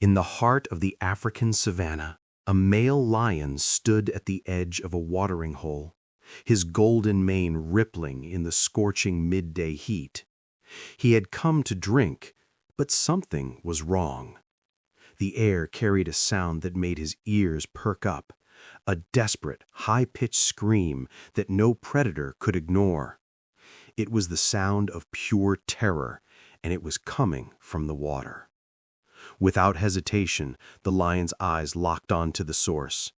In the heart of the African savanna, a male lion stood at the edge of a watering hole, his golden mane rippling in the scorching midday heat. He had come to drink, but something was wrong. The air carried a sound that made his ears perk up, a desperate, high-pitched scream that no predator could ignore. It was the sound of pure terror, and it was coming from the water. Without hesitation, the lion's eyes locked on to the source.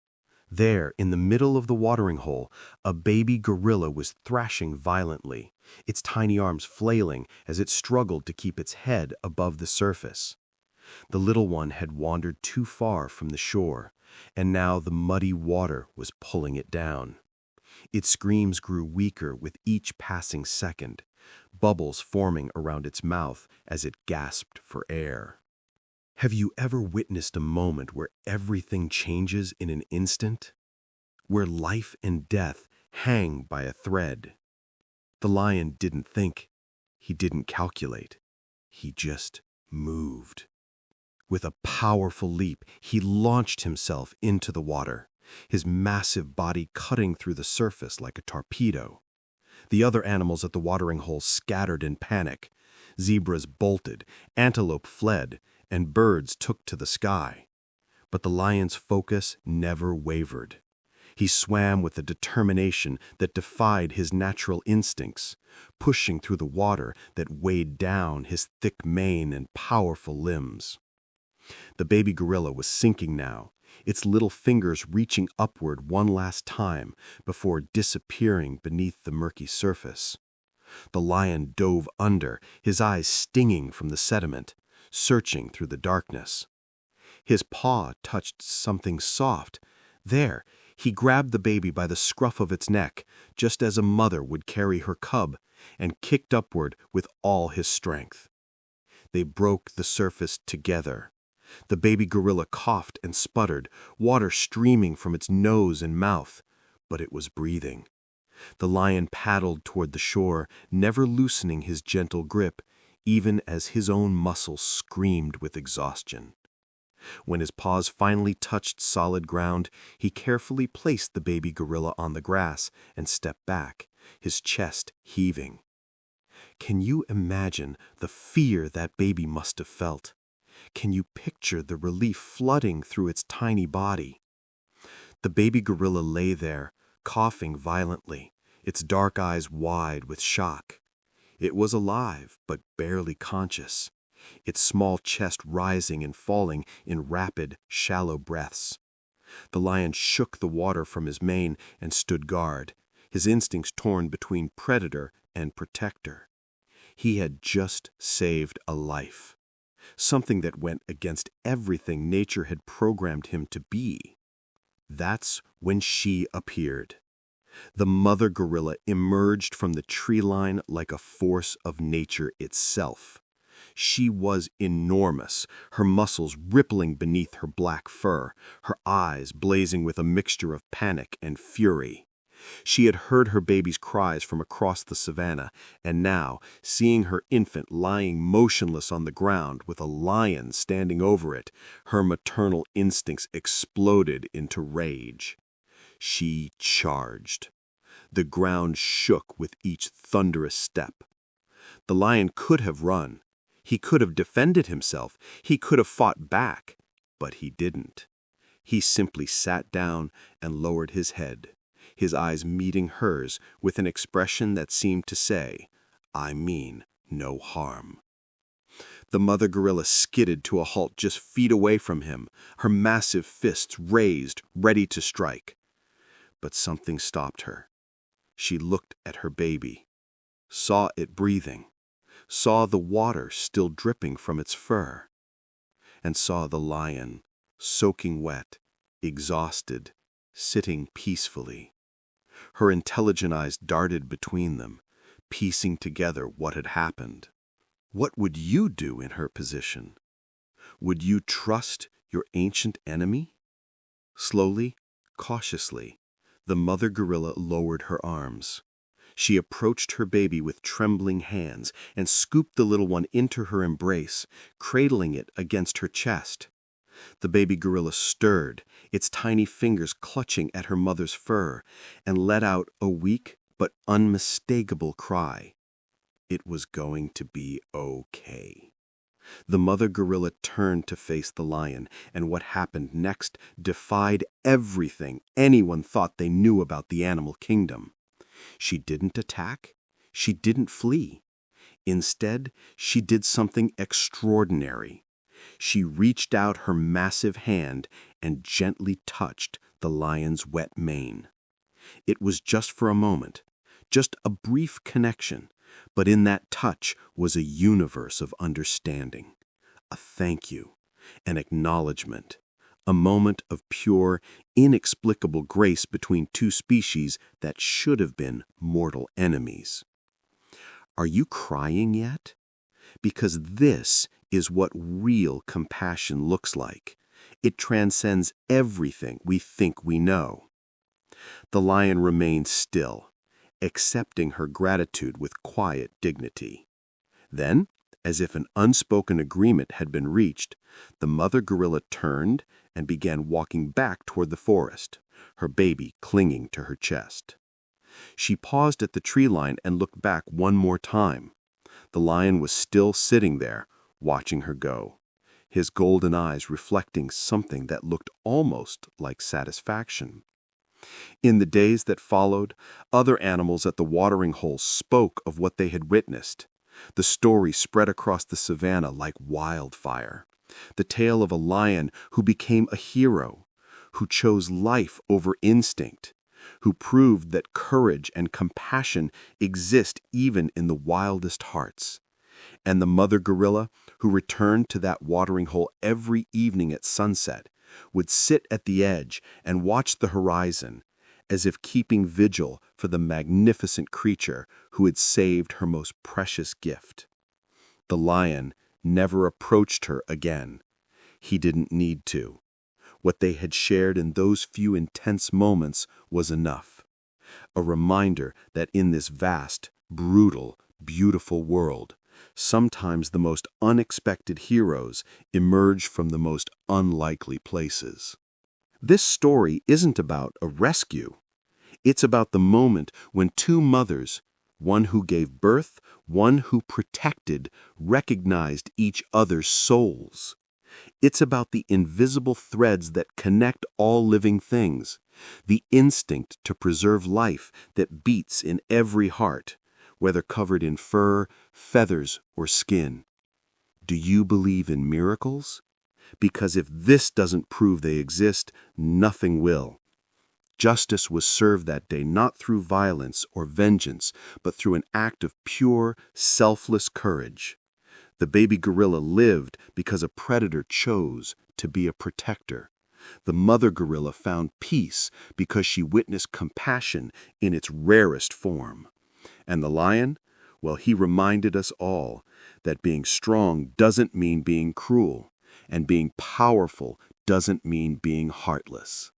There, in the middle of the watering hole, a baby gorilla was thrashing violently, its tiny arms flailing as it struggled to keep its head above the surface. The little one had wandered too far from the shore, and now the muddy water was pulling it down. Its screams grew weaker with each passing second, bubbles forming around its mouth as it gasped for air. Have you ever witnessed a moment where everything changes in an instant? Where life and death hang by a thread? The lion didn't think. He didn't calculate. He just moved. With a powerful leap, he launched himself into the water, his massive body cutting through the surface like a torpedo. The other animals at the watering hole scattered in panic. Zebras bolted, antelope fled, and birds took to the sky. But the lion's focus never wavered. He swam with a determination that defied his natural instincts, pushing through the water that weighed down his thick mane and powerful limbs. The baby gorilla was sinking now, its little fingers reaching upward one last time before disappearing beneath the murky surface. The lion dove under, his eyes stinging from the sediment, searching through the darkness. His paw touched something soft. There, he grabbed the baby by the scruff of its neck, just as a mother would carry her cub, and kicked upward with all his strength. They broke the surface together. The baby gorilla coughed and sputtered, water streaming from its nose and mouth, but it was breathing. The lion paddled toward the shore, never loosening his gentle grip, even as his own muscles screamed with exhaustion. When his paws finally touched solid ground, he carefully placed the baby gorilla on the grass and stepped back, his chest heaving. Can you imagine the fear that baby must have felt? Can you picture the relief flooding through its tiny body? The baby gorilla lay there, coughing violently, its dark eyes wide with shock. It was alive, but barely conscious, its small chest rising and falling in rapid, shallow breaths. The lion shook the water from his mane and stood guard, his instincts torn between predator and protector. He had just saved a life, something that went against everything nature had programmed him to be. That's when she appeared. The mother gorilla emerged from the tree line like a force of nature itself. She was enormous, her muscles rippling beneath her black fur, her eyes blazing with a mixture of panic and fury. She had heard her baby's cries from across the savanna, and now, seeing her infant lying motionless on the ground with a lion standing over it, her maternal instincts exploded into rage. She charged. The ground shook with each thunderous step. The lion could have run. He could have defended himself. He could have fought back. But he didn't. He simply sat down and lowered his head, his eyes meeting hers with an expression that seemed to say, "I mean no harm." The mother gorilla skidded to a halt just feet away from him, her massive fists raised, ready to strike. But something stopped her. She looked at her baby, saw it breathing, saw the water still dripping from its fur, and saw the lion, soaking wet, exhausted, sitting peacefully. Her intelligent eyes darted between them, piecing together what had happened. What would you do in her position? Would you trust your ancient enemy? Slowly, cautiously, the mother gorilla lowered her arms. She approached her baby with trembling hands and scooped the little one into her embrace, cradling it against her chest. The baby gorilla stirred, its tiny fingers clutching at her mother's fur, and let out a weak but unmistakable cry. It was going to be okay. The mother gorilla turned to face the lion, and what happened next defied everything anyone thought they knew about the animal kingdom. She didn't attack. She didn't flee. Instead, she did something extraordinary. She reached out her massive hand and gently touched the lion's wet mane. It was just for a moment, just a brief connection, but in that touch was a universe of understanding, a thank you, an acknowledgement, a moment of pure, inexplicable grace between two species that should have been mortal enemies. Are you crying yet? Because this is what real compassion looks like. It transcends everything we think we know. The lion remained still, accepting her gratitude with quiet dignity. Then, as if an unspoken agreement had been reached, the mother gorilla turned and began walking back toward the forest, her baby clinging to her chest. She paused at the tree line and looked back one more time. The lion was still sitting there, watching her go, his golden eyes reflecting something that looked almost like satisfaction. In the days that followed, other animals at the watering hole spoke of what they had witnessed. The story spread across the savannah like wildfire. The tale of a lion who became a hero, who chose life over instinct, who proved that courage and compassion exist even in the wildest hearts. And the mother gorilla, who returned to that watering hole every evening at sunset, would sit at the edge and watch the horizon, as if keeping vigil for the magnificent creature who had saved her most precious gift. The lion never approached her again. He didn't need to. What they had shared in those few intense moments was enough. A reminder that in this vast, brutal, beautiful world, sometimes the most unexpected heroes emerge from the most unlikely places. This story isn't about a rescue. It's about the moment when two mothers, one who gave birth, one who protected, recognized each other's souls. It's about the invisible threads that connect all living things, the instinct to preserve life that beats in every heart, whether covered in fur, feathers, or skin. Do you believe in miracles? Because if this doesn't prove they exist, nothing will. Justice was served that day not through violence or vengeance, but through an act of pure, selfless courage. The baby gorilla lived because a predator chose to be a protector. The mother gorilla found peace because she witnessed compassion in its rarest form. And the lion? Well, he reminded us all that being strong doesn't mean being cruel, and being powerful doesn't mean being heartless.